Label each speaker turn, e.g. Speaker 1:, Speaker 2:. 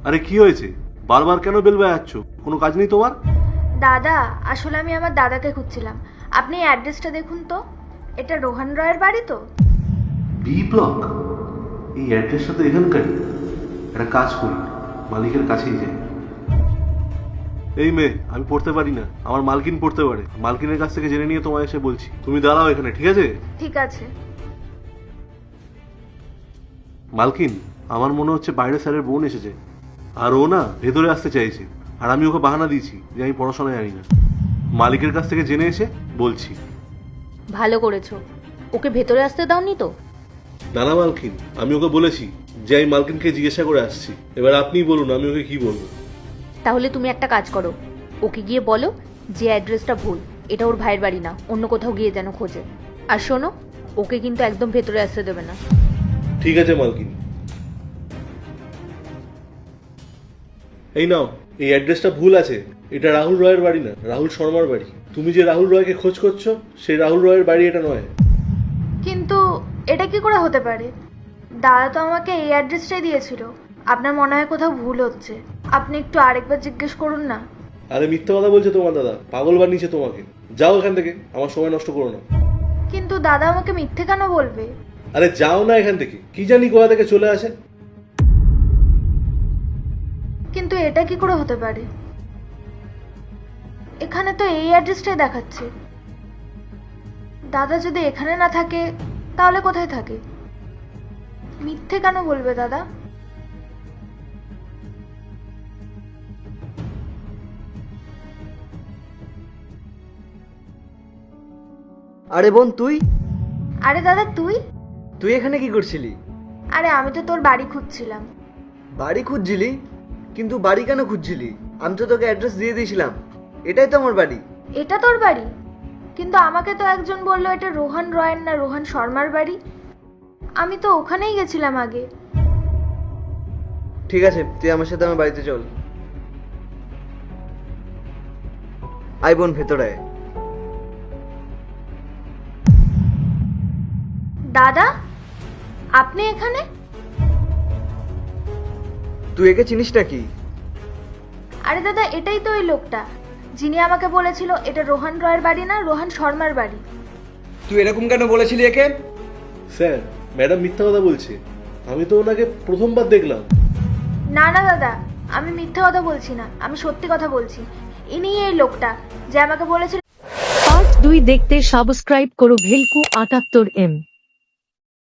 Speaker 1: আরে কি হয়েছে? বারবার কেন বেল বাজাচ্ছ? কোনো কাজ নেই তোমার?
Speaker 2: দাদা, আসলে আমি আমার দাদাকে খুঁজছিলাম। আপনি অ্যাড্রেসটা দেখুন তো। এটা রোহন রয়ের বাড়ি তো?
Speaker 1: B block? এই অ্যাড্রেসটা তো এখানকারই। একটা কাজ করি, মালিকের কাছেই যাই। এই মেয়ে, আমি পড়তে পারি না, আমার মালকিন পড়তে পারে। মালকিনের কাছ থেকে জেনে নিয়ে তোমায় এসে বলছি। তুমি দাঁড়াও এখানে, ঠিক আছে?
Speaker 2: ঠিক আছে।
Speaker 1: মালকিন, আমার মনে হচ্ছে বাইরে স্যারের বোন এসেছে, আর ও না ভেতরে আসতে চাইছে। আর আমি ওকে বাহানা দিয়েছি যে আমি পড়াশোনা জানি না। মালিকের কাছ থেকে জেনে এসে বলছি।
Speaker 3: ভালো করেছো, ওকে ভেতরে আসতে দাওনি তো?
Speaker 1: নানা মালকিন, আমি ওকে বলেছি যে আমি মালকিনকে জিজ্ঞাসা করে আসছি। এবার আপনিই বলুন আমি ওকে কি বলবো।
Speaker 3: তাহলে তুমি একটা কাজ করো, ওকে গিয়ে বলো যে অ্যাড্রেসটা ভুল, এটা ওর ভাইয়ের বাড়ি না, অন্য কোথাও গিয়ে যেন খোঁজে। আর শোনো, ওকে কিন্তু একদম ভেতরে আসতে দেবে না।
Speaker 1: ঠিক আছে মালকিন। এই নাও, এই অ্যাড্রেসটা ভুল আছে। এটা রাহুল রয়ের বাড়ি না, রাহুল শর্মার বাড়ি। তুমি যে রাহুল রয়কে খোঁজ করছো, সেই রাহুল রয়ের বাড়ি এটা নয়।
Speaker 2: কিন্তু এটা কি করে হতে পারে? দাদা তো আমাকে এই অ্যাড্রেসটাই দিয়েছিল। আপনার মনে হয় কোথাও ভুল হচ্ছে। আপনি একটু আরেকবার জিজ্ঞেস করুন না।
Speaker 1: আরে মিথ্যা কথা বলছে তোমার দাদা, পাগল বানিয়েছে তোমাকে। যাও এখান থেকে, আমার সময় নষ্ট করো না।
Speaker 2: কিন্তু দাদা আমাকে মিথ্যে কেন বলবে?
Speaker 1: আরে যাও না এখান থেকে, কি জানি কোথা থেকে চলে আসে।
Speaker 2: কিন্তু এটা কি করে হতে পারে? এখানে তো এই অ্যাড্রেসটাই দেখাচ্ছে। দাদা যদি এখানে না থাকে তাহলে কোথায় থাকে? মিথ্যে কেন বলবে দাদা?
Speaker 4: আরে বোন, তুই
Speaker 2: আরে দাদা, তুই?
Speaker 4: তুই এখানে কি করছিলি?
Speaker 2: আরে আমি তো তোর বাড়ি খুঁজছিলাম।
Speaker 4: বাড়ি খুঁজছিলি? কিন্তু বাড়ি কেন খুঁজছিলি? আমি তো তোকে অ্যাড্রেস দিয়ে দিয়েছিলাম, এটাই তো আমার বাড়ি।
Speaker 2: এটা তোর বাড়ি? কিন্তু আমাকে তো একজন বললো এটা রোহন রয়ের না রোহন শর্মার বাড়ি। আমি তো ওখানেই গেছিলাম আগে।
Speaker 4: ঠিক আছে, তুই আমার সাথে আমার বাড়িতে চল। আয় বোন, ভেতরে আয়।
Speaker 2: দাদা, আপনি এখানে?
Speaker 4: তুই একে চিনিস নাকি?
Speaker 2: আরে দাদা, এটাই তো ওই লোকটা যিনি আমাকে বলেছিল এটা রোহন রয়ের বাড়ি না রোহন শর্মার বাড়ি।
Speaker 4: তুই এরকম কেন বলেছিলি একে?
Speaker 1: স্যার, ম্যাডাম মিথ্যা কথা বলছে। আমি তো ওনাকে প্রথমবার দেখলাম।
Speaker 2: না না দাদা, আমি মিথ্যে কথা বলছি না, আমি সত্যি কথা বলছি। ইনিই এই লোকটা যে আমাকে বলেছিল।
Speaker 5: পার্ট 2 দেখতে সাবস্ক্রাইব করো ভেলকু 78M।